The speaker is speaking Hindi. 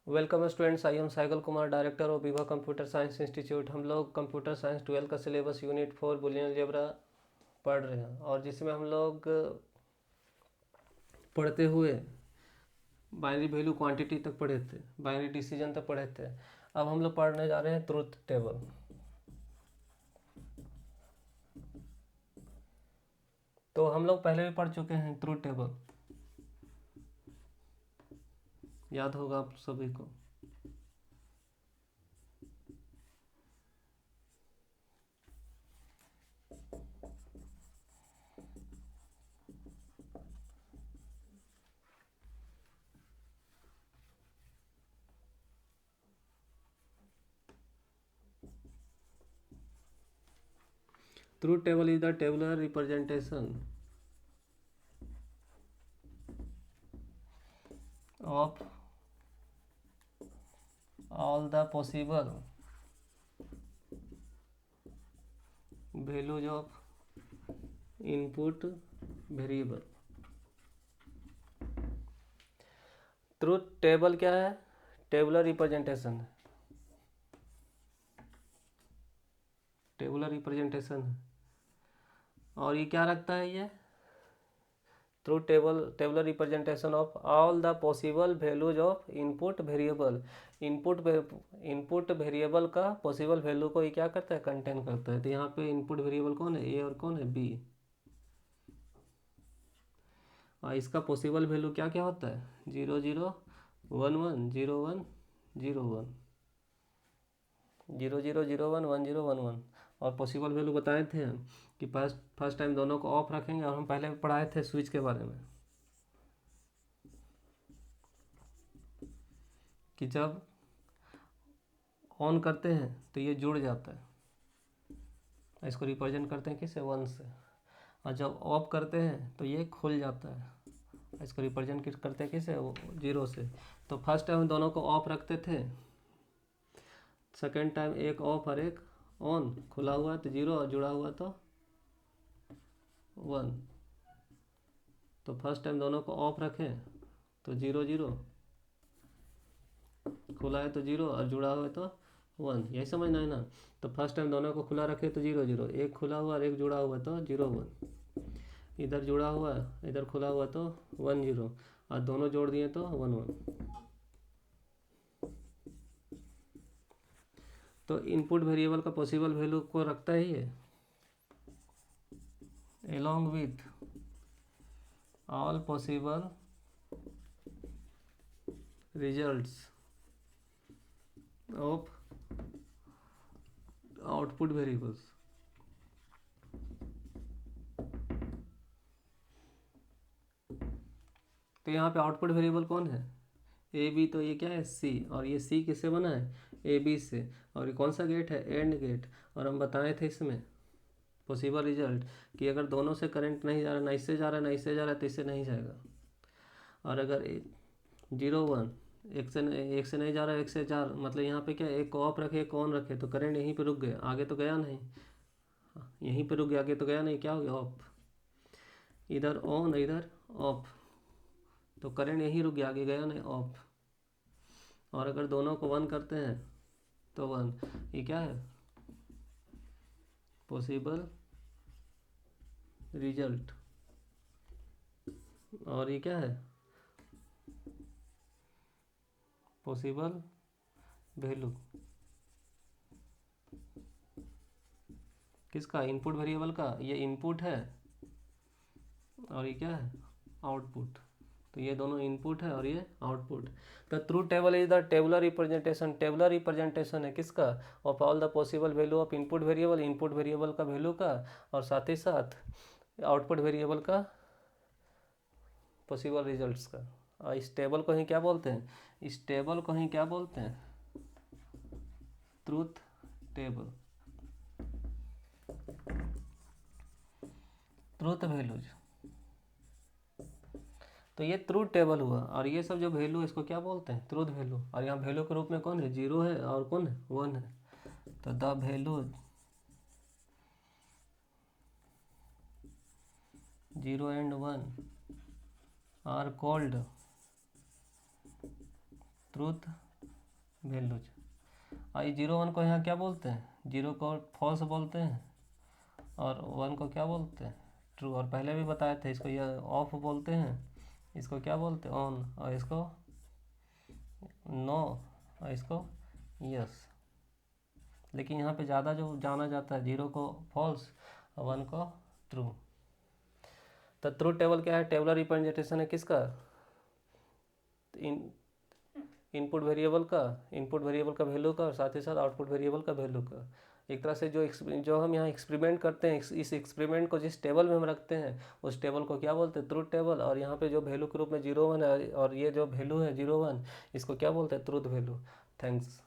Welcome students, I am cycle Kumar, director of Vibha computer science institute. हम लोग कंप्यूटर साइंस 12 का सिलेबस यूनिट 4 बुलियन अलजेब्रा पढ़ रहे हैं और जिसमें हम लोग पढ़ते हुए बाइनरी वैल्यू क्वांटिटी तक पढ़े थे, बाइनरी डिसीजन तक पढ़े थे। अब हम लोग पढ़ने जा रहे हैं ट्रुथ टेबल। तो हम लोग पहले भी पढ़ चुके हैं ट्रुथ टेबल, याद होगा आप सभी को। Truth table is the tabular representation of all the possible values of input variable। Truth table क्या है? टेबुलर रिप्रेजेंटेशन है, टेबुलर रिप्रेजेंटेशन है। और ये क्या रखता है? ये truth table tabular representation of all the possible values of input variable. Input variable का पॉसिबल वैल्यू को ये क्या करता है? कंटेन करता है। तो यहाँ पे इनपुट वेरिएबल कौन है? ए और कौन है? बी। और इसका पॉसिबल वैल्यू क्या क्या होता है? 0 0 1 1 0 1 0 1 0 0 0 1 1 0 1 1। और पॉसिबल वैल्यू बताए थे कि फर्स्ट टाइम दोनों को ऑफ रखेंगे। और हम पहले पढ़ाए थे स्विच के बारे में कि जब ऑन करते हैं तो ये जुड़ जाता है, इसको रिप्रेजेंट करते हैं किससे? 1 से। और जब ऑफ करते हैं तो ये खुल जाता है, इसको रिप्रेजेंट करते हैं किससे? 0 से। तो फर्स्ट टाइम दोनों को ऑफ रखते थे, सेकेंड टाइम एक ऑफ और एक ऑन। खुला हुआ है तो 0 और जुड़ा हुआ तो 1। तो फर्स्ट टाइम दोनों को ऑफ रखें तो 0 0, खुला है तो 0 और जुड़ा हुआ है तो 1। यही समझना है ना। तो फर्स्ट टाइम दोनों को खुला रखे तो 0 0, एक खुला हुआ और एक जुड़ा हुआ तो 0 1। इधर जुड़ा हुआ इधर खुला हुआ तो 1 0, और दोनों जोड़ दिए तो 1 1। तो इनपुट वेरिएबल का पॉसिबल वैल्यू को रखता है ये, along with all possible results of output variables। तो यहाँ पे आउटपुट वेरिएबल कौन है? A B. तो ये क्या है? सी। और ये सी किससे बना है? ए बी से। और ये कौन सा गेट है? AND gate. और हम बताए थे इसमें पॉसिबल रिजल्ट कि अगर दोनों से करंट नहीं जा रहा, ना इससे जा रहा है ना इससे जा रहा है, तो इससे नहीं जाएगा। और अगर 0 1 एक से नहीं जा रहा है, एक से जा, मतलब यहाँ पे क्या, एक को ऑफ रखे एक को ऑन रखे तो करंट यहीं पे रुक गया, आगे तो गया नहीं। यहीं पे रुक गया, आगे तो गया नहीं। क्या हो गया? ऑफ। इधर ऑन इधर ऑफ, तो करंट यहीं रुक गया, आगे गया नहीं, ऑफ। और अगर दोनों को 1 करते हैं तो 1। ये क्या है? Possible result. और ये क्या है? पॉसिबल वैल्यू किसका? इनपुट वेरिएबल का। ये इनपुट है और ये क्या है? आउटपुट। तो ये दोनों इनपुट है और ये output. The truth table is the tabular representation. Tabular representation है किसका? Of all the possible value of input variable, input variable का वैल्यू का, और साथ ही साथ आउटपुट वेरिएबल का पॉसिबल रिजल्ट्स का। और इस टेबल को ही क्या बोलते हैं? इस टेबल को ही क्या बोलते हैं? Truth table. Truth values. तो ये ट्रूथ टेबल हुआ। और ये सब जो वैल्यू है इसको क्या बोलते हैं? Truth value. और यहाँ वैल्यू के रूप में कौन है? 0 है और कौन है? 1 है। तो the value 0 and 1 are called truth values. आई 0 1 को यहाँ क्या बोलते हैं, 0 को फॉल्स बोलते हैं और 1 को क्या बोलते हैं, ट्रू। और पहले भी बताए थे इसको ये ऑफ बोलते हैं, इसको क्या बोलते हैं, ऑन, और इसको नो, और इसको यस। लेकिन यहाँ पे ज़्यादा जो जाना जाता है 0 को फॉल्स और 1 को ट्रू। तो ट्रूथ टेबल क्या है, टेबलर रिप्रेजेंटेशन है किसका, इनपुट वेरिएबल का वैल्यू का और साथ ही साथ आउटपुट वेरिएबल का वैल्यू का। एक तरह से जो हम यहाँ एक्सपेरिमेंट करते हैं, इस एक्सपेरिमेंट को जिस टेबल में हम रखते हैं उस टेबल को क्या बोलते हैं, ट्रूथ टेबल। और यहाँ पे जो वैल्यू के रूप में 0 1 है और ये जो वैल्यू है 0 1, इसको क्या बोलते हैं, ट्रूथ वैल्यू। थैंक्स।